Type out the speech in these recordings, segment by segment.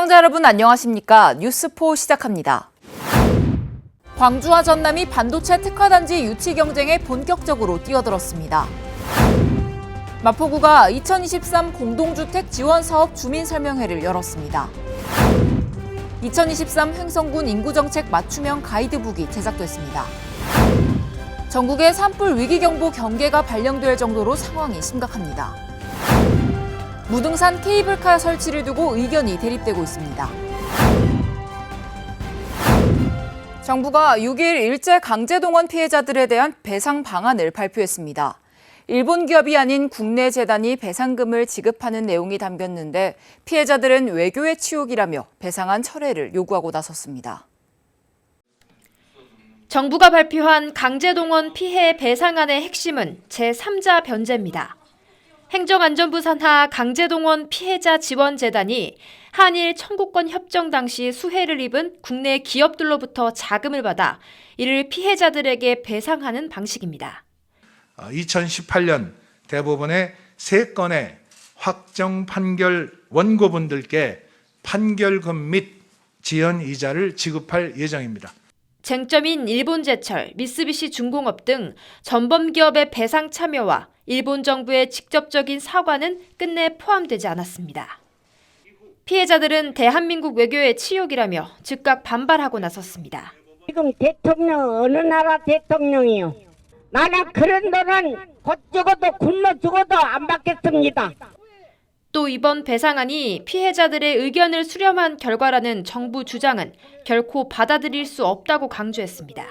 시청자 여러분 안녕하십니까? 뉴스포 시작합니다. 광주와 전남이 반도체 특화단지 유치 경쟁에 본격적으로 뛰어들었습니다. 마포구가 2023 공동주택 지원사업 주민설명회를 열었습니다. 2023 횡성군 인구정책 맞춤형 가이드북이 제작됐습니다. 전국에 산불 위기경보 경계가 발령될 정도로 상황이 심각합니다. 무등산 케이블카 설치를 두고 의견이 대립되고 있습니다. 정부가 6일 일제 강제동원 피해자들에 대한 배상 방안을 발표했습니다. 일본 기업이 아닌 국내 재단이 배상금을 지급하는 내용이 담겼는데 피해자들은 외교의 치욕이라며 배상안 철회를 요구하고 나섰습니다. 정부가 발표한 강제동원 피해 배상안의 핵심은 제3자 변제입니다. 행정안전부 산하 강제동원 피해자 지원재단이 한일 청구권 협정 당시 수해를 입은 국내 기업들로부터 자금을 받아 이를 피해자들에게 배상하는 방식입니다. 2018년 대법원의 3건의 확정 판결 원고분들께 판결금 및 지연이자를 지급할 예정입니다. 쟁점인 일본제철, 미쓰비시 중공업 등 전범기업의 배상 참여와 일본 정부의 직접적인 사과는 끝내 포함되지 않았습니다. 피해자들은 대한민국 외교의 치욕이라며 즉각 반발하고 나섰습니다. 지금 대통령 어느 나라 대통령이요? 나는 그런 돈은 곧 죽어도 굶어 죽어도 안 받겠습니다. 또 이번 배상안이 피해자들의 의견을 수렴한 결과라는 정부 주장은 결코 받아들일 수 없다고 강조했습니다.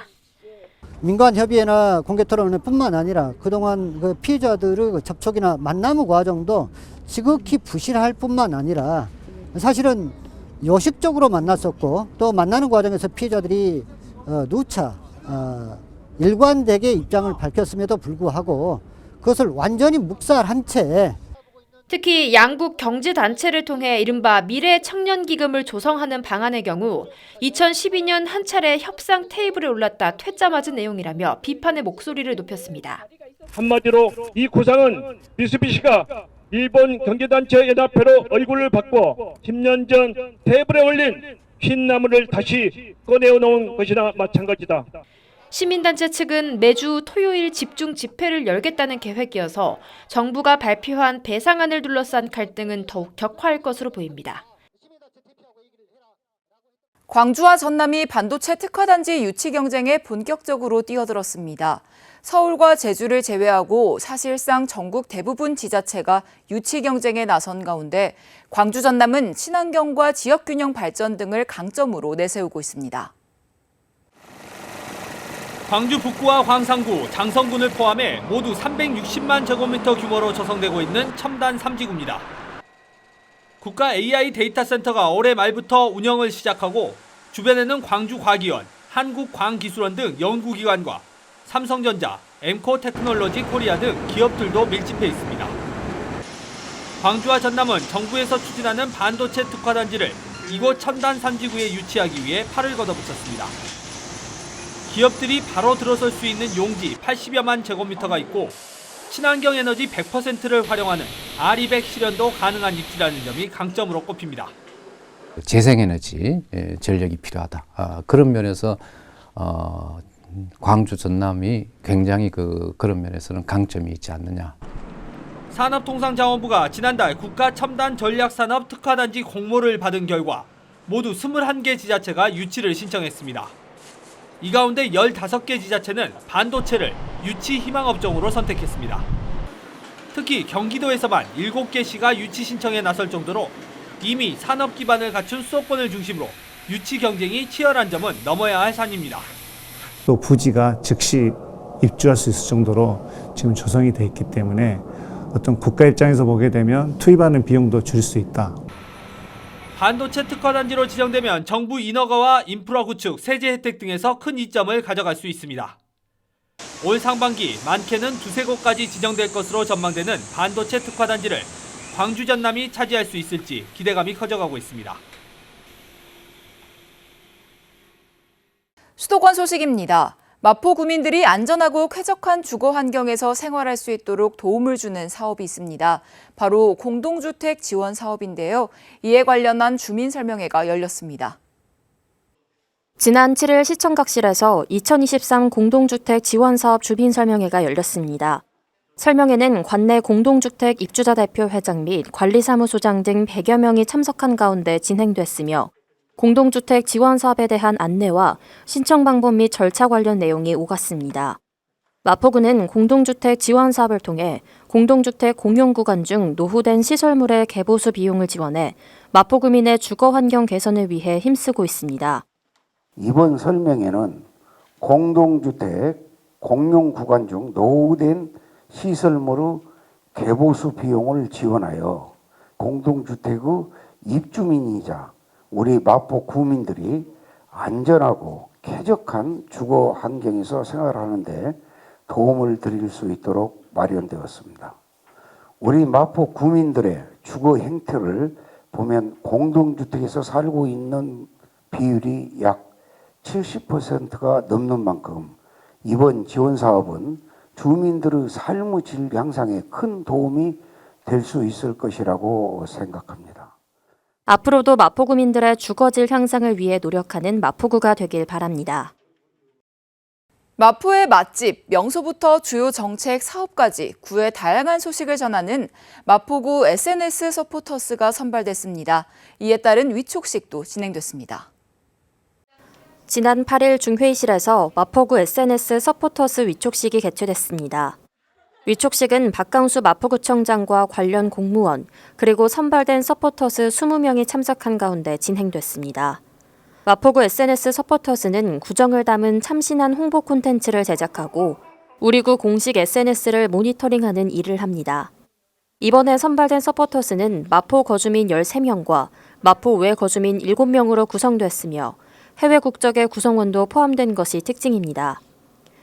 민간협의회나 공개토론뿐만 아니라 그동안 그 피해자들의 접촉이나 만남 과정도 지극히 부실할 뿐만 아니라 사실은 요식적으로 만났었고 또 만나는 과정에서 피해자들이 누차 일관되게 입장을 밝혔음에도 불구하고 그것을 완전히 묵살한 채 특히 양국 경제단체를 통해 이른바 미래청년기금을 조성하는 방안의 경우 2012년 한 차례 협상 테이블에 올랐다 퇴짜 맞은 내용이라며 비판의 목소리를 높였습니다. 한마디로 이 구상은 미쓰비시가 일본 경제단체 연합회로 얼굴을 바꿔 10년 전 테이블에 올린 흰 나무를 다시 꺼내놓은 것이나 마찬가지다. 시민단체 측은 매주 토요일 집중 집회를 열겠다는 계획이어서 정부가 발표한 배상안을 둘러싼 갈등은 더욱 격화할 것으로 보입니다. 광주와 전남이 반도체 특화단지 유치 경쟁에 본격적으로 뛰어들었습니다. 서울과 제주를 제외하고 사실상 전국 대부분 지자체가 유치 경쟁에 나선 가운데 광주 전남은 친환경과 지역균형 발전 등을 강점으로 내세우고 있습니다. 광주 북구와 광산구, 장성군을 포함해 모두 360만 제곱미터 규모로 조성되고 있는 첨단 3지구입니다. 국가 AI 데이터 센터가 올해 말부터 운영을 시작하고 주변에는 광주과기원, 한국광기술원 등 연구기관과 삼성전자, 엠코테크놀로지 코리아 등 기업들도 밀집해 있습니다. 광주와 전남은 정부에서 추진하는 반도체 특화단지를 이곳 첨단 3지구에 유치하기 위해 팔을 걷어붙였습니다. 기업들이 바로 들어설 수 있는 용지 80여만 제곱미터가 있고 친환경 에너지 100%를 활용하는 R200 실현도 가능한 입지라는 점이 강점으로 꼽힙니다. 재생에너지 전력이 필요하다. 그런 면에서 광주 전남이 굉장히 그런 면에서는 강점이 있지 않느냐. 산업통상자원부가 지난달 국가 첨단 전략산업 특화단지 공모를 받은 결과 모두 21개 지자체가 유치를 신청했습니다. 이 가운데 15개 지자체는 반도체를 유치 희망업종으로 선택했습니다. 특히 경기도에서만 7개 시가 유치 신청에 나설 정도로 이미 산업 기반을 갖춘 수도권을 중심으로 유치 경쟁이 치열한 점은 넘어야 할 산입니다. 또 부지가 즉시 입주할 수 있을 정도로 지금 조성이 돼 있기 때문에 어떤 국가 입장에서 보게 되면 투입하는 비용도 줄일 수 있다. 반도체 특화단지로 지정되면 정부 인허가와 인프라 구축, 세제 혜택 등에서 큰 이점을 가져갈 수 있습니다. 올 상반기 많게는 2-3곳까지 지정될 것으로 전망되는 반도체 특화단지를 광주 전남이 차지할 수 있을지 기대감이 커져가고 있습니다. 수도권 소식입니다. 마포 구민들이 안전하고 쾌적한 주거 환경에서 생활할 수 있도록 도움을 주는 사업이 있습니다. 바로 공동주택 지원 사업인데요. 이에 관련한 주민 설명회가 열렸습니다. 지난 7일 시청각실에서 2023 공동주택 지원 사업 주민 설명회가 열렸습니다. 설명회는 관내 공동주택 입주자 대표 회장 및 관리사무소장 등 100여 명이 참석한 가운데 진행됐으며 공동주택 지원 사업에 대한 안내와 신청 방법 및 절차 관련 내용이 오갔습니다. 마포구는 공동주택 지원 사업을 통해 공동주택 공용구간 중 노후된 시설물의 개보수 비용을 지원해 마포 구민의 주거 환경 개선을 위해 힘쓰고 있습니다. 이번 설명회는 공동주택 공용구간 중 노후된 시설물의 개보수 비용을 지원하여 공동주택의 입주민이자 우리 마포 구민들이 안전하고 쾌적한 주거 환경에서 생활하는 데 도움을 드릴 수 있도록 마련되었습니다. 우리 마포 구민들의 주거 행태를 보면 공동주택에서 살고 있는 비율이 약 70%가 넘는 만큼 이번 지원 사업은 주민들의 삶의 질 향상에 큰 도움이 될 수 있을 것이라고 생각합니다. 앞으로도 마포 구민들의 주거질 향상을 위해 노력하는 마포구가 되길 바랍니다. 마포의 맛집, 명소부터 주요 정책, 사업까지 구의 다양한 소식을 전하는 마포구 SNS 서포터스가 선발됐습니다. 이에 따른 위촉식도 진행됐습니다. 지난 8일 중회의실에서 마포구 SNS 서포터스 위촉식이 개최됐습니다. 위촉식은 박강수 마포구청장과 관련 공무원, 그리고 선발된 서포터스 20명이 참석한 가운데 진행됐습니다. 마포구 SNS 서포터스는 구정을 담은 참신한 홍보 콘텐츠를 제작하고 우리 구 공식 SNS를 모니터링하는 일을 합니다. 이번에 선발된 서포터스는 마포 거주민 13명과 마포 외 거주민 7명으로 구성됐으며 해외 국적의 구성원도 포함된 것이 특징입니다.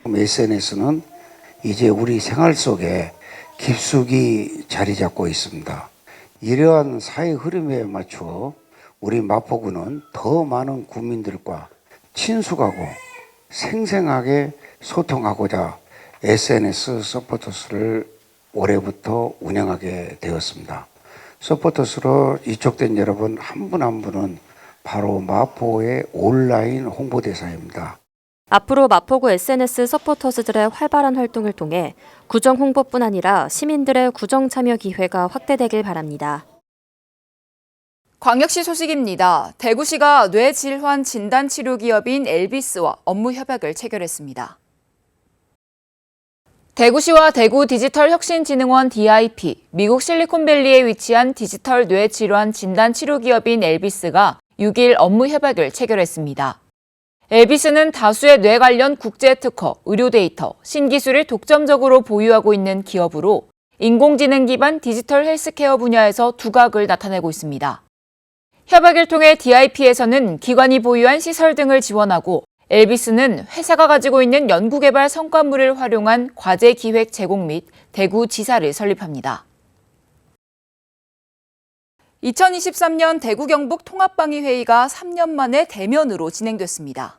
SNS는 이제 우리 생활 속에 깊숙이 자리 잡고 있습니다. 이러한 사회 흐름에 맞추어 우리 마포구는 더 많은 구민들과 친숙하고 생생하게 소통하고자 SNS 서포터스를 올해부터 운영하게 되었습니다. 서포터스로 이촉된 여러분 한 분 한 분은 바로 마포의 온라인 홍보대사입니다. 앞으로 마포구 SNS 서포터스들의 활발한 활동을 통해 구정 홍보뿐 아니라 시민들의 구정 참여 기회가 확대되길 바랍니다. 광역시 소식입니다. 대구시가 뇌질환 진단치료 기업인 엘비스와 업무 협약을 체결했습니다. 대구시와 대구디지털혁신진흥원 DIP, 미국 실리콘밸리에 위치한 디지털 뇌질환 진단치료 기업인 엘비스가 6일 업무 협약을 체결했습니다. 엘비스는 다수의 뇌 관련 국제 특허, 의료 데이터, 신기술을 독점적으로 보유하고 있는 기업으로 인공지능 기반 디지털 헬스케어 분야에서 두각을 나타내고 있습니다. 협약을 통해 DIP에서는 기관이 보유한 시설 등을 지원하고 엘비스는 회사가 가지고 있는 연구개발 성과물을 활용한 과제 기획 제공 및 대구지사를 설립합니다. 2023년 대구 경북 통합방위회의가 3년 만에 대면으로 진행됐습니다.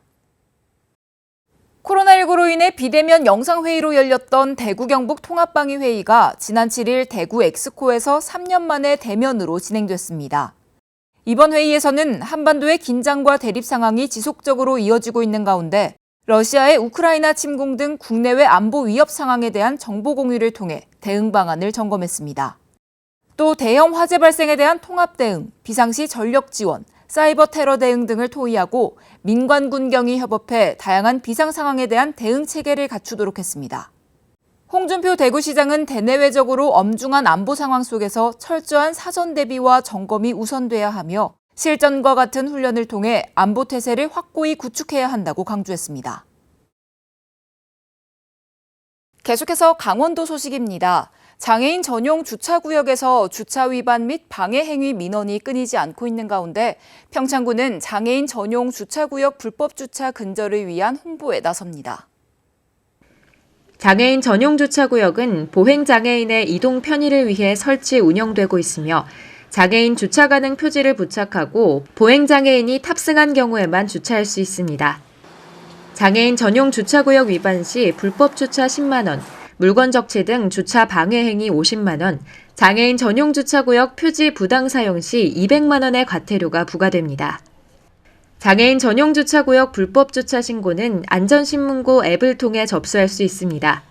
코로나19로 인해 비대면 영상회의로 열렸던 대구 경북 통합방위회의가 지난 7일 대구 엑스코에서 3년 만에 대면으로 진행됐습니다. 이번 회의에서는 한반도의 긴장과 대립 상황이 지속적으로 이어지고 있는 가운데 러시아의 우크라이나 침공 등 국내외 안보 위협 상황에 대한 정보 공유를 통해 대응 방안을 점검했습니다. 또 대형 화재 발생에 대한 통합 대응, 비상시 전력 지원, 사이버 테러 대응 등을 토의하고 민관 군경이 협업해 다양한 비상 상황에 대한 대응 체계를 갖추도록 했습니다. 홍준표 대구시장은 대내외적으로 엄중한 안보 상황 속에서 철저한 사전 대비와 점검이 우선돼야 하며 실전과 같은 훈련을 통해 안보 태세를 확고히 구축해야 한다고 강조했습니다. 계속해서 강원도 소식입니다. 장애인 전용 주차구역에서 주차 위반 및 방해 행위 민원이 끊이지 않고 있는 가운데 평창구는 장애인 전용 주차구역 불법 주차 근절을 위한 홍보에 나섭니다. 장애인 전용 주차구역은 보행장애인의 이동 편의를 위해 설치 운영되고 있으며 장애인 주차 가능 표지를 부착하고 보행장애인이 탑승한 경우에만 주차할 수 있습니다. 장애인 전용 주차구역 위반 시 불법 주차 10만 원, 물건 적치 등 주차 방해 행위 50만 원, 장애인 전용 주차구역 표지 부당 사용 시 200만 원의 과태료가 부과됩니다. 장애인 전용 주차구역 불법 주차 신고는 안전신문고 앱을 통해 접수할 수 있습니다.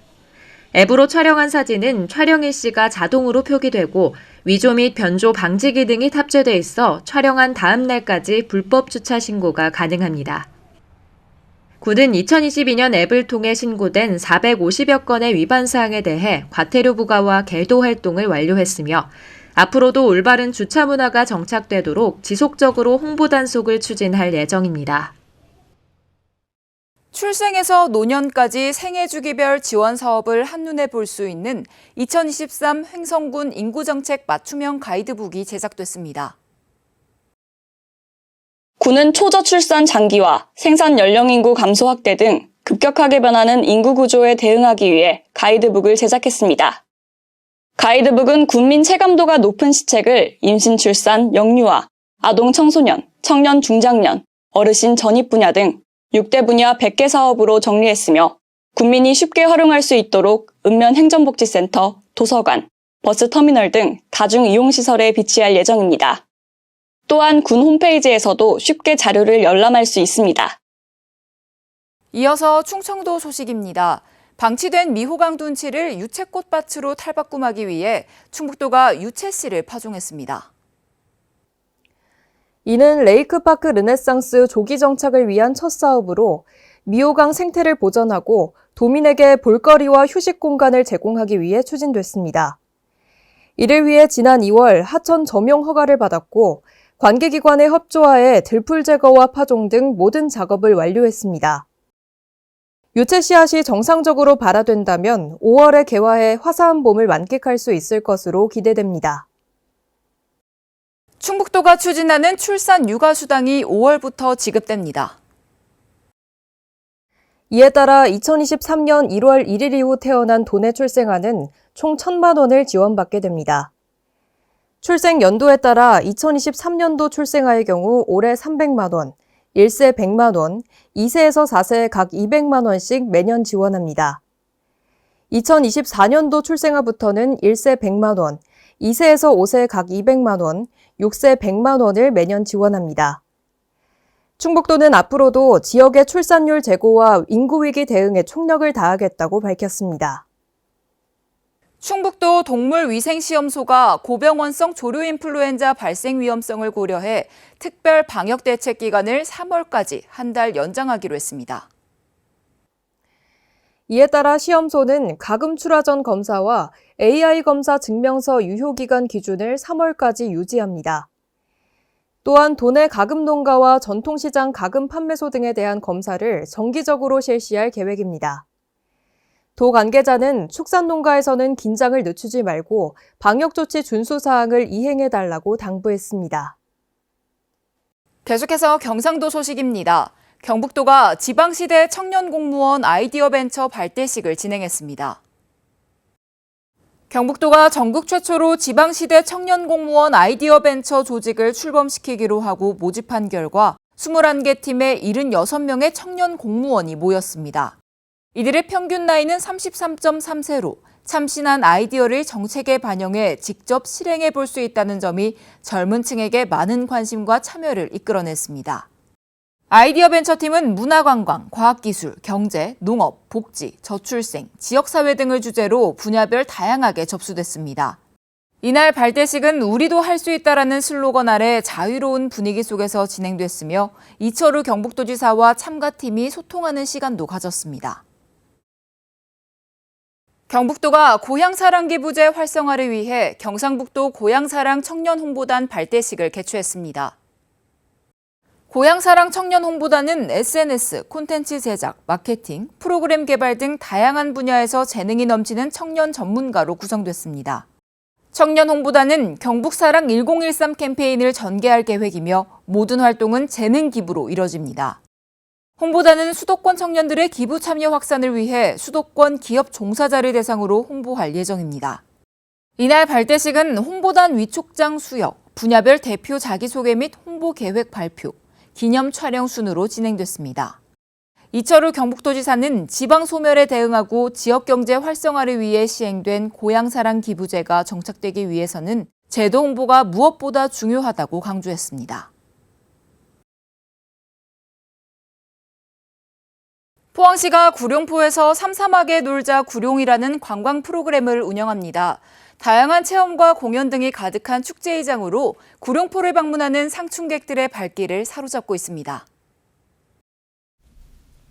앱으로 촬영한 사진은 촬영 일시가 자동으로 표기되고 위조 및 변조 방지 기능이 탑재돼 있어 촬영한 다음 날까지 불법 주차 신고가 가능합니다. 군은 2022년 앱을 통해 신고된 450여 건의 위반 사항에 대해 과태료 부과와 계도 활동을 완료했으며 앞으로도 올바른 주차 문화가 정착되도록 지속적으로 홍보 단속을 추진할 예정입니다. 출생에서 노년까지 생애주기별 지원 사업을 한눈에 볼 수 있는 2023 횡성군 인구정책 맞춤형 가이드북이 제작됐습니다. 군은 초저출산 장기화, 생산 연령 인구 감소 확대 등 급격하게 변하는 인구 구조에 대응하기 위해 가이드북을 제작했습니다. 가이드북은 군민 체감도가 높은 시책을 임신, 출산, 영유아, 아동 청소년, 청년 중장년, 어르신 전입 분야 등 6대 분야 100개 사업으로 정리했으며 군민이 쉽게 활용할 수 있도록 읍면 행정복지센터, 도서관, 버스터미널 등 다중이용시설에 비치할 예정입니다. 또한 군 홈페이지에서도 쉽게 자료를 열람할 수 있습니다. 이어서 충청도 소식입니다. 방치된 미호강 둔치를 유채꽃밭으로 탈바꿈하기 위해 충북도가 유채씨를 파종했습니다. 이는 레이크파크 르네상스 조기 정착을 위한 첫 사업으로 미호강 생태를 보전하고 도민에게 볼거리와 휴식 공간을 제공하기 위해 추진됐습니다. 이를 위해 지난 2월 하천 점용 허가를 받았고 관계기관의 협조하에 들풀 제거와 파종 등 모든 작업을 완료했습니다. 유채 씨앗이 정상적으로 발화된다면 5월에 개화해 화사한 봄을 만끽할 수 있을 것으로 기대됩니다. 충북도가 추진하는 출산 육아 수당이 5월부터 지급됩니다. 이에 따라 2023년 1월 1일 이후 태어난 도내 출생아는 총 1,000만 원을 지원받게 됩니다. 출생 연도에 따라 2023년도 출생아의 경우 올해 300만 원, 1세 100만 원, 2세에서 4세 각 200만 원씩 매년 지원합니다. 2024년도 출생아부터는 1세 100만 원, 2세에서 5세 각 200만 원, 6세 100만 원을 매년 지원합니다. 충북도는 앞으로도 지역의 출산율 제고와 인구위기 대응에 총력을 다하겠다고 밝혔습니다. 충북도 동물위생시험소가 고병원성 조류인플루엔자 발생 위험성을 고려해 특별 방역대책 기간을 3월까지 한 달 연장하기로 했습니다. 이에 따라 시험소는 가금 출하 전 검사와 AI 검사 증명서 유효기간 기준을 3월까지 유지합니다. 또한 도내 가금 농가와 전통시장 가금 판매소 등에 대한 검사를 정기적으로 실시할 계획입니다. 도 관계자는 축산농가에서는 긴장을 늦추지 말고 방역조치 준수사항을 이행해달라고 당부했습니다. 계속해서 경상도 소식입니다. 경북도가 지방시대 청년공무원 아이디어 벤처 발대식을 진행했습니다. 경북도가 전국 최초로 지방시대 청년공무원 아이디어 벤처 조직을 출범시키기로 하고 모집한 결과 21개 팀의 76명의 청년 공무원이 모였습니다. 이들의 평균 나이는 33.3세로 참신한 아이디어를 정책에 반영해 직접 실행해 볼 수 있다는 점이 젊은 층에게 많은 관심과 참여를 이끌어냈습니다. 아이디어 벤처팀은 문화관광, 과학기술, 경제, 농업, 복지, 저출생, 지역사회 등을 주제로 분야별 다양하게 접수됐습니다. 이날 발대식은 우리도 할 수 있다라는 슬로건 아래 자유로운 분위기 속에서 진행됐으며 이철우 경북도지사와 참가팀이 소통하는 시간도 가졌습니다. 경북도가 고향사랑기부제 활성화를 위해 경상북도 고향사랑 청년홍보단 발대식을 개최했습니다. 고향사랑 청년홍보단은 SNS, 콘텐츠 제작, 마케팅, 프로그램 개발 등 다양한 분야에서 재능이 넘치는 청년 전문가로 구성됐습니다. 청년홍보단은 경북사랑 1013 캠페인을 전개할 계획이며 모든 활동은 재능 기부로 이뤄집니다. 홍보단은 수도권 청년들의 기부 참여 확산을 위해 수도권 기업 종사자를 대상으로 홍보할 예정입니다. 이날 발대식은 홍보단 위촉장 수여, 분야별 대표 자기소개 및 홍보 계획 발표, 기념 촬영 순으로 진행됐습니다. 이철우 경북도지사는 지방 소멸에 대응하고 지역 경제 활성화를 위해 시행된 고향사랑 기부제가 정착되기 위해서는 제도 홍보가 무엇보다 중요하다고 강조했습니다. 포항시가 구룡포에서 삼삼하게 놀자 구룡이라는 관광 프로그램을 운영합니다. 다양한 체험과 공연 등이 가득한 축제의장으로 구룡포를 방문하는 상충객들의 발길을 사로잡고 있습니다.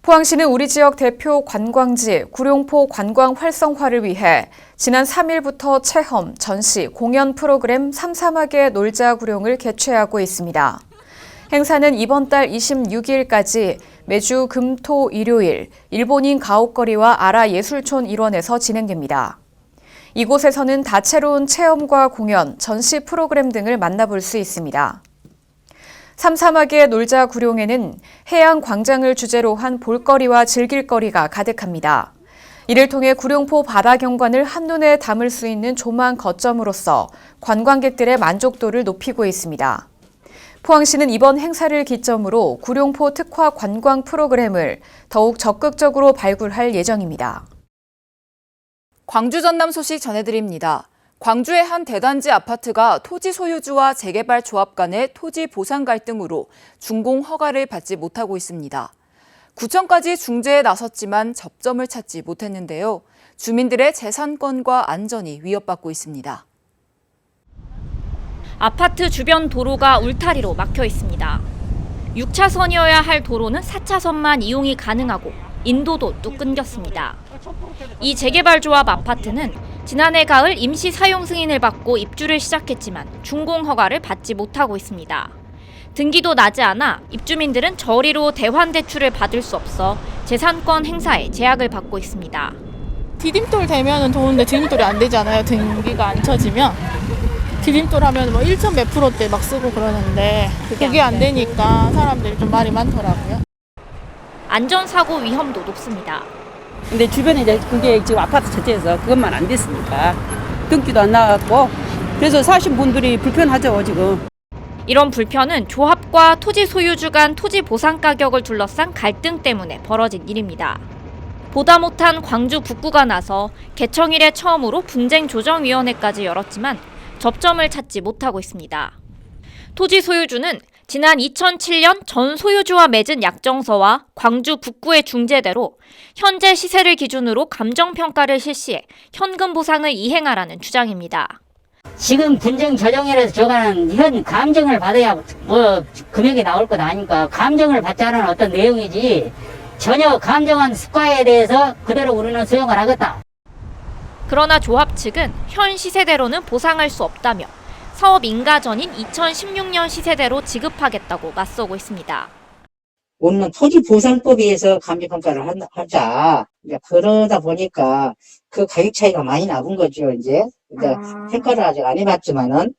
포항시는 우리 지역 대표 관광지 구룡포 관광 활성화를 위해 지난 3일부터 체험, 전시, 공연 프로그램 삼삼하게 놀자 구룡을 개최하고 있습니다. 행사는 이번 달 26일까지 매주 금, 토, 일요일 일본인 가옥거리와 아라 예술촌 일원에서 진행됩니다. 이곳에서는 다채로운 체험과 공연, 전시 프로그램 등을 만나볼 수 있습니다. 삼삼하게 놀자 구룡에는 해양 광장을 주제로 한 볼거리와 즐길거리가 가득합니다. 이를 통해 구룡포 바다 경관을 한눈에 담을 수 있는 조망 거점으로서 관광객들의 만족도를 높이고 있습니다. 포항시는 이번 행사를 기점으로 구룡포 특화 관광 프로그램을 더욱 적극적으로 발굴할 예정입니다. 광주 전남 소식 전해드립니다. 광주의 한 대단지 아파트가 토지 소유주와 재개발 조합 간의 토지 보상 갈등으로 준공 허가를 받지 못하고 있습니다. 구청까지 중재에 나섰지만 접점을 찾지 못했는데요. 주민들의 재산권과 안전이 위협받고 있습니다. 아파트 주변 도로가 울타리로 막혀 있습니다. 6차선이어야 할 도로는 4차선만 이용이 가능하고 인도도 뚝 끊겼습니다. 이 재개발 조합 아파트는 지난해 가을 임시 사용 승인을 받고 입주를 시작했지만 준공 허가를 받지 못하고 있습니다. 등기도 나지 않아 입주민들은 저리로 대환 대출을 받을 수 없어 재산권 행사에 제약을 받고 있습니다. 디딤돌 되면은 좋은데 디딤돌이 안 되잖아요. 등기가 안 쳐지면. 디딤돌 하면 뭐 1점 몇 프로대 막 쓰고 그러는데 그게 안 되니까 사람들이 좀 말이 많더라고요. 안전사고 위험도 높습니다. 근데 주변에 이제 그게 지금 아파트 자체에서 그것만 안 됐으니까 등기도 안 나왔고 그래서 사신 분들이 불편하죠 지금. 이런 불편은 조합과 토지 소유주 간 토지 보상 가격을 둘러싼 갈등 때문에 벌어진 일입니다. 보다 못한 광주 북구가 나서 개청 이래 처음으로 분쟁조정위원회까지 열었지만 접점을 찾지 못하고 있습니다. 토지 소유주는 지난 2007년 전 소유주와 맺은 약정서와 광주 북구의 중재대로 현재 시세를 기준으로 감정평가를 실시해 현금 보상을 이행하라는 주장입니다. 지금 분쟁 조정위원회에서 정하는 이건 감정을 받아야 뭐 금액이 나올 것 아니까 감정을 받자는 어떤 내용이지 전혀 감정한 수가에 대해서 그대로 우리는 수용을 하겠다. 그러나 조합 측은 현 시세대로는 보상할 수 없다며 사업 인가 전인 2016년 시세대로 지급하겠다고 맞서고 있습니다. 우리는 토지보상법에 의해서 감정평가를 하자. 이제 그러다 보니까 그 가격 차이가 많이 나본 거죠, 이제. 평가를 아직 안 해봤지만은.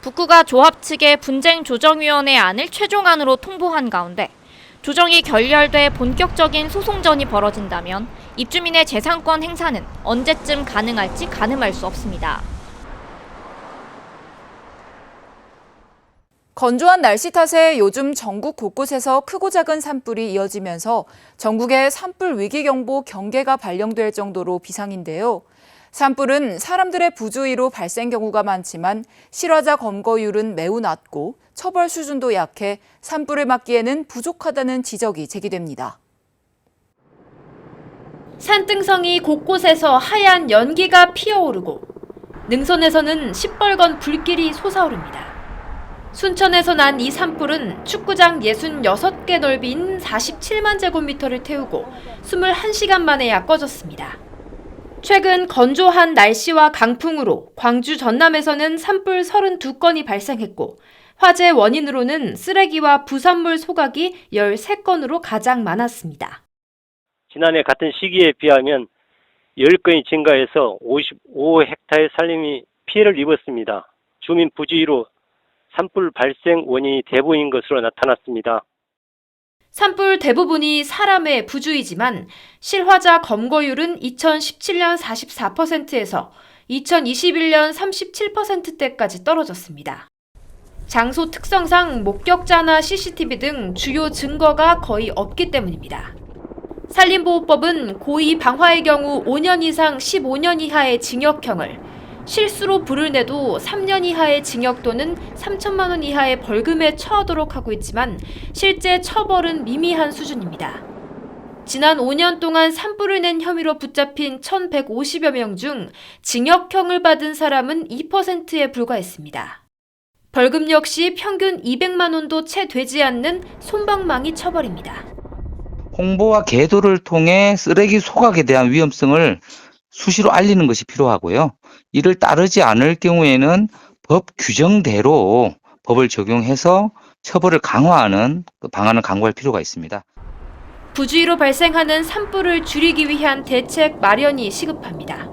북구가 조합 측에 분쟁조정위원회 안을 최종안으로 통보한 가운데 조정이 결렬돼 본격적인 소송전이 벌어진다면 입주민의 재산권 행사는 언제쯤 가능할지 가늠할 수 없습니다. 건조한 날씨 탓에 요즘 전국 곳곳에서 크고 작은 산불이 이어지면서 전국에 산불 위기경보 경계가 발령될 정도로 비상인데요. 산불은 사람들의 부주의로 발생 경우가 많지만 실화자 검거율은 매우 낮고 처벌 수준도 약해 산불을 막기에는 부족하다는 지적이 제기됩니다. 산등성이 곳곳에서 하얀 연기가 피어오르고 능선에서는 시뻘건 불길이 솟아오릅니다. 순천에서 난 이 산불은 축구장 66개 넓이인 47만 제곱미터를 태우고 21시간 만에야 꺼졌습니다. 최근 건조한 날씨와 강풍으로 광주 전남에서는 산불 32건이 발생했고 화재 원인으로는 쓰레기와 부산물 소각이 13건으로 가장 많았습니다. 지난해 같은 시기에 비하면 10건이 증가해서 55헥타의 산림이 피해를 입었습니다. 주민 부주의로 산불 발생 원인이 대부분인 것으로 나타났습니다. 산불 대부분이 사람의 부주의지만 실화자 검거율은 2017년 44%에서 2021년 37%대까지 떨어졌습니다. 장소 특성상 목격자나 CCTV 등 주요 증거가 거의 없기 때문입니다. 산림보호법은 고의 방화의 경우 5년 이상 15년 이하의 징역형을, 실수로 불을 내도 3년 이하의 징역 또는 3천만 원 이하의 벌금에 처하도록 하고 있지만 실제 처벌은 미미한 수준입니다. 지난 5년 동안 산불을 낸 혐의로 붙잡힌 1,150여 명 중 징역형을 받은 사람은 2%에 불과했습니다. 벌금 역시 평균 200만 원도 채 되지 않는 솜방망이 처벌입니다. 홍보와 계도를 통해 쓰레기 소각에 대한 위험성을 수시로 알리는 것이 필요하고요. 이를 따르지 않을 경우에는 법 규정대로 법을 적용해서 처벌을 강화하는 방안을 강구할 필요가 있습니다. 부주의로 발생하는 산불을 줄이기 위한 대책 마련이 시급합니다.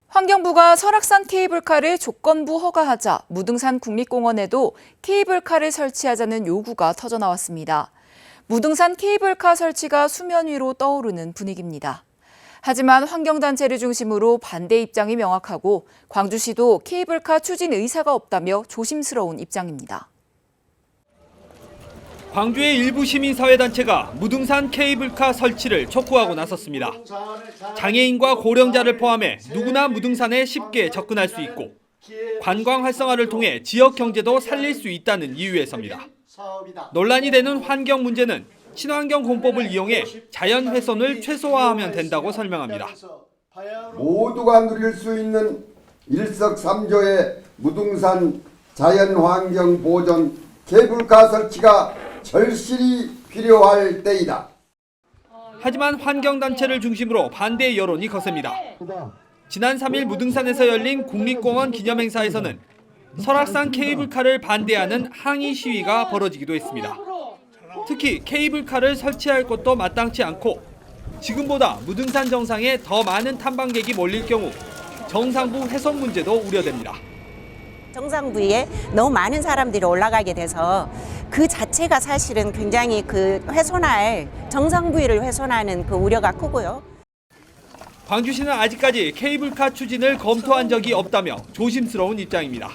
환경부가 설악산 케이블카를 조건부 허가하자 무등산 국립공원에도 케이블카를 설치하자는 요구가 터져나왔습니다. 무등산 케이블카 설치가 수면 위로 떠오르는 분위기입니다. 하지만 환경단체를 중심으로 반대 입장이 명확하고 광주시도 케이블카 추진 의사가 없다며 조심스러운 입장입니다. 광주의 일부 시민사회단체가 무등산 케이블카 설치를 촉구하고 나섰습니다. 장애인과 고령자를 포함해 누구나 무등산에 쉽게 접근할 수 있고 관광 활성화를 통해 지역 경제도 살릴 수 있다는 이유에서입니다. 논란이 되는 환경 문제는 친환경 공법을 이용해 자연 훼손을 최소화하면 된다고 설명합니다. 모두가 누릴 수 있는 일석삼조의 무등산 자연환경 보존 케이블카 설치가 절실히 필요할 때이다. 하지만 환경단체를 중심으로 반대 여론이 거셉니다. 지난 3일 무등산에서 열린 국립공원 기념행사에서는 설악산 케이블카를 반대하는 항의 시위가 벌어지기도 했습니다. 특히 케이블카를 설치할 것도 마땅치 않고 지금보다 무등산 정상에 더 많은 탐방객이 몰릴 경우 정상부 훼손 문제도 우려됩니다. 정상 부위에 너무 많은 사람들이 올라가게 돼서 그 자체가 사실은 굉장히 정상 부위를 훼손하는 그 우려가 크고요. 광주시는 아직까지 케이블카 추진을 검토한 적이 없다며 조심스러운 입장입니다.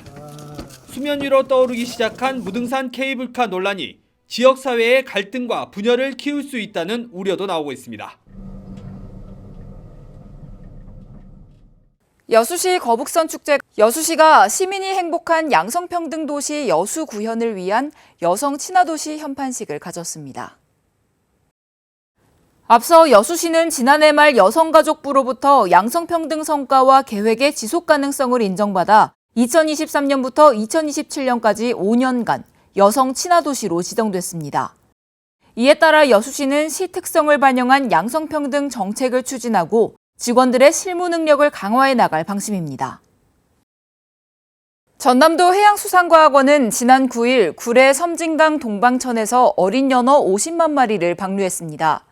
수면 위로 떠오르기 시작한 무등산 케이블카 논란이 지역사회의 갈등과 분열을 키울 수 있다는 우려도 나오고 있습니다. 여수시 거북선 축제, 여수시가 시민이 행복한 양성평등 도시 여수 구현을 위한 여성 친화도시 현판식을 가졌습니다. 앞서 여수시는 지난해 말 여성가족부로부터 양성평등 성과와 계획의 지속 가능성을 인정받아 2023년부터 2027년까지 5년간 여성 친화도시로 지정됐습니다. 이에 따라 여수시는 시 특성을 반영한 양성평등 정책을 추진하고 직원들의 실무 능력을 강화해 나갈 방침입니다. 전남도 해양수산과학원은 지난 9일 구례 섬진강 동방천에서 어린 연어 50만 마리를 방류했습니다.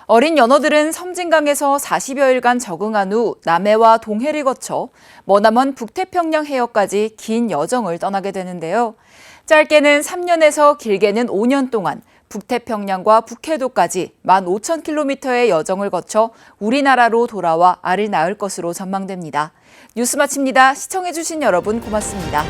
어린 연어들은 섬진강에서 40여일간 적응한 후 남해와 동해를 거쳐 머나먼 북태평양 해역까지 긴 여정을 떠나게 되는데요. 짧게는 3년에서 길게는 5년 동안 북태평양과 북해도까지 15,000km의 여정을 거쳐 우리나라로 돌아와 알을 낳을 것으로 전망됩니다. 뉴스 마칩니다. 시청해주신 여러분 고맙습니다.